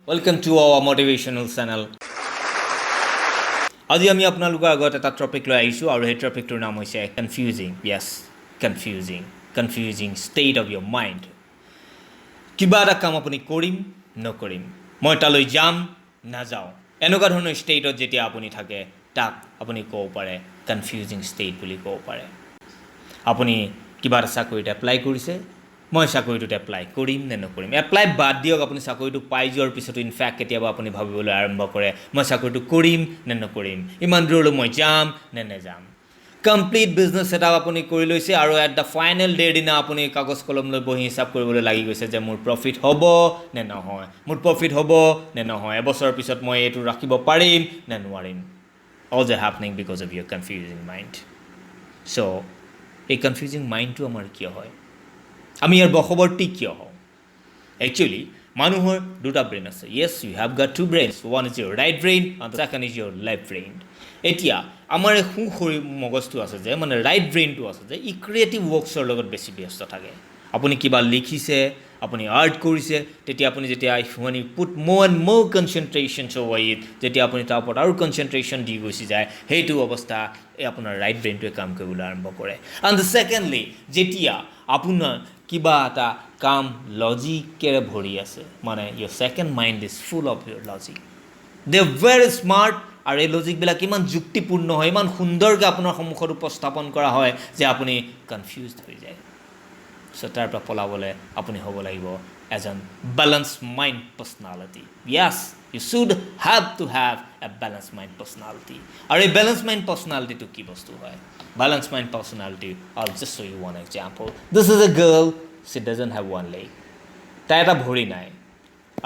Welcome to our motivational channel. আজি আমি আপোনালোকৰ আগত এটা টপিক লৈ আহিছো আৰু এই টপিকটোৰ নাম হৈছে confusing. Yes, confusing state of your mind. কিবা এটা কাম আপুনি কৰিম নকৰিম, মই তালৈ যাম না যাওঁ, এনেকুৱা ধৰণৰ ষ্টেটত যেতিয়া আপুনি থাকে তাক আপুনি ক'ব পাৰে confusing state বুলি ক'ব পাৰে। আপুনি কিবা এটা চাকৰিত এপ্লাই কৰিছে, মই চাকৰিটোত এপ্লাই কৰিম নে নকৰিম, এপ্লাই বাদ দিয়ক, আপুনি চাকৰিটো পাই যোৱাৰ পিছতো ইনফেক্ট কেতিয়াবা আপুনি ভাবিবলৈ আৰম্ভ কৰে মই চাকৰিটো কৰিম নে নকৰিম, ইমান দূৰলৈ মই যাম নে নেযাম। কমপ্লিট বিজনেছ এটা আপুনি কৰি লৈছে আৰু এট দ্য ফাইনেল ডেৰ দিনা আপুনি কাগজ কলম লৈ বহি হিচাপ কৰিবলৈ লাগি গৈছে যে মোৰ প্ৰফিট হ'ব নে নহয়, মোৰ প্ৰফিট হ'ব নে নহয়, এবছৰৰ পিছত মই এইটো ৰাখিব পাৰিম নে নোৱাৰিম। All that happening because of your confusing mind. So এই কনফিউজিং মাইণ্ডটো আমাৰ কিয় হয়, আমি ইয়াৰ বশৱৰ্তী কিয় হওঁ? একচুৱেলি মানুহৰ দুটা ব্ৰেইন আছে। Yes, you have got two brains, one is your right brain and second is your left brain. এতিয়া আমাৰ এই মগজটো আছে যে, মানে ৰাইট ব্ৰেইনটো আছে যে, ই ক্ৰিয়েটিভ ৱৰ্কছৰ লগত বেছি ব্যস্ত থাকে। আপুনি কিবা লিখিছে, আপুনি আৰ্ট কৰিছে, তেতিয়া আপুনি যেতিয়া when you put more and more concentrations over it, যেতিয়া আপুনি তাৰ ওপৰত আৰু কনচেনট্ৰেশ্যন দি গুচি যায়, সেইটো অৱস্থা এই আপোনাৰ ৰাইট ব্ৰেইনটোৱে কাম কৰিবলৈ আৰম্ভ কৰে। এণ্ড ছেকেণ্ডলি, যেতিয়া আপোনাৰ কিবা এটা কাম লজিকেৰে ভৰি আছে, মানে your second mind is full of your logic, they are very smart, আৰু এই লজিকবিলাক ইমান যুক্তিপূৰ্ণ হয়, ইমান সুন্দৰকৈ আপোনাৰ সন্মুখত উপস্থাপন কৰা হয় যে আপুনি কনফিউজড হৈ যায়। চ' তাৰ পৰা পলাবলৈ আপুনি হ'ব লাগিব এজন balance mind personality. Yes, you should have to have a balance mind personality. আৰু এই বেলেঞ্চ মাইণ্ড পাৰ্চনেলিটিটো কি বস্তু হয়? Balance mind personality, I'll just show you one example. This is a girl, she doesn't have one leg. তাই এটা ভৰি নাই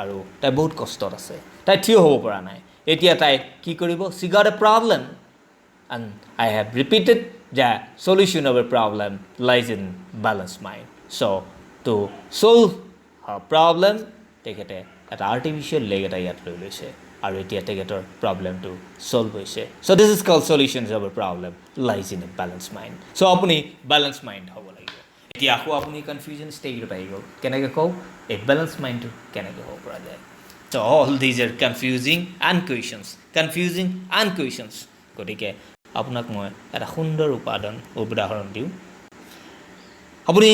আৰু তাই বহুত কষ্টত আছে, তাই থিয় হ'ব পৰা নাই। এতিয়া তাই কি কৰিব? She got a problem, and I have repeated the solution of a problem lies in balanced mind. So to solve her problem, তেখেতে এটা আৰ্টিফিচিয়েল লেগ এটা ইয়াত লৈ লৈছে আৰু এতিয়া তেখেতৰ প্ৰব্লেমটো ছল্ভ হৈছে। So' this is called solutions of a problem lies in a balance mind. So' আপুনি বেলেঞ্চ মাইণ্ড হ'ব লাগিব। এতিয়া আকৌ আপুনি কনফিউজন ষ্টেজত আহি গ'ল, কেনেকৈ কওঁ এই বেলেঞ্চ মাইণ্ডটো কেনেকৈ হ'ব পৰা যায়। So' all these are confusing and questions. গতিকে আপোনাক মই এটা সুন্দৰ উদাহৰণ দিওঁ। আপুনি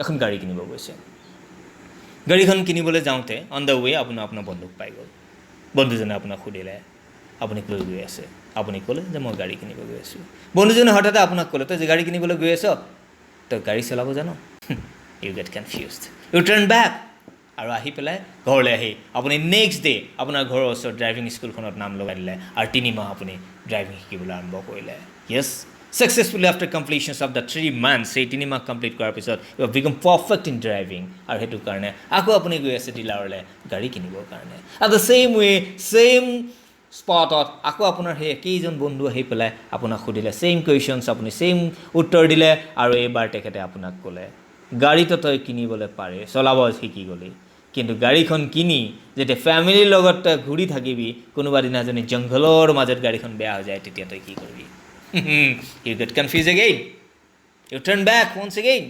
এখন গাড়ী কিনিব গৈছে, গাড়ীখন কিনিবলৈ যাওঁতে অন দ্য ৱে আপোনাৰ বন্ধুক পাই গ'ল। বন্ধুজনে আপোনাক সুধিলে আপুনি লৈ গৈ আছে, আপুনি ক'লে যে মই গাড়ী কিনিব গৈ আছোঁ। বন্ধুজনে হঠাতে আপোনাক ক'লে তই যে গাড়ী কিনিবলৈ গৈ আছ, তই গাড়ী চলাব জানো? You get confused, you turn back, আৰু আহি পেলাই ঘৰলৈ আহি আপুনি নেক্সট ডে আপোনাৰ ঘৰৰ ওচৰত ড্ৰাইভিং স্কুলখনত নাম লগাই দিলে আৰু 3 মাহ আপুনি ড্ৰাইভিং শিকিবলৈ আৰম্ভ কৰিলে। য়েছ, successfully after completion of the 3 months, সেই 3 মাহ কমপ্লিট কৰাৰ পিছত you have become perfect in driving, আৰু সেইটো কাৰণে আকৌ আপুনি গৈ আছে ডিলাৰলৈ গাড়ী কিনিবৰ কাৰণে। at the same way, same স্পটত আকৌ আপোনাৰ সেই একেইজন বন্ধু আহি পেলাই আপোনাক সুধিলে ছেইম কুৱেশ্যনছ, আপুনি ছেইম উত্তৰ দিলে, আৰু এইবাৰ তেখেতে আপোনাক ক'লে গাড়ীটো তই কিনিবলৈ পাৰে, চলাব শিকি গ'লি, কিন্তু গাড়ীখন কিনি যেতিয়া ফেমিলিৰ লগত তই ঘূৰি থাকিবি, কোনোবা দিনা যদি জংঘলৰ মাজত গাড়ীখন বেয়া হৈ যায়, তেতিয়া তই কি কৰিবি? You get confused again. You turn back once again.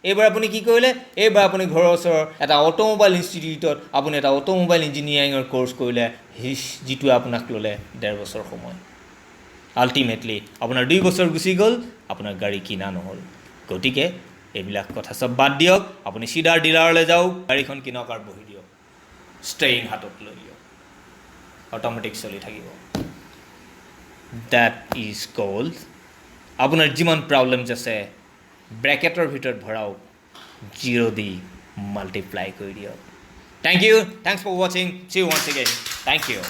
এইবাৰ আপুনি কি কৰিলে? এইবাৰ আপুনি ঘৰৰ ওচৰৰ এটা অট'মোবাইল ইনষ্টিটিউটত আপুনি এটা অট'মোবাইল ইঞ্জিনিয়াৰিঙৰ কোৰ্চ কৰিলে, যিটোৱে আপোনাক ল'লে 1.5 বছৰ সময়। আল্টিমেটলি আপোনাৰ 2 বছৰ গুচি গ'ল, আপোনাৰ গাড়ী কিনা নহ'ল। গতিকে এইবিলাক কথা চব বাদ দিয়ক, আপুনি চিধা ডিলাৰলৈ যাওক, গাড়ীখন কিনক আৰু বহি দিয়ক, ষ্টেৰিং হাতত লৈ দিয়ক, অট'মেটিক চলি থাকিব। That is called, আপোনাৰ যিমান প্ৰব্লেমছ আছে ব্ৰেকেটৰ ভিতৰত ভৰাওক, 0 দি মাল্টিপ্লাই কৰি দিয়ক। Thanks for watching. See you once again. Thank you.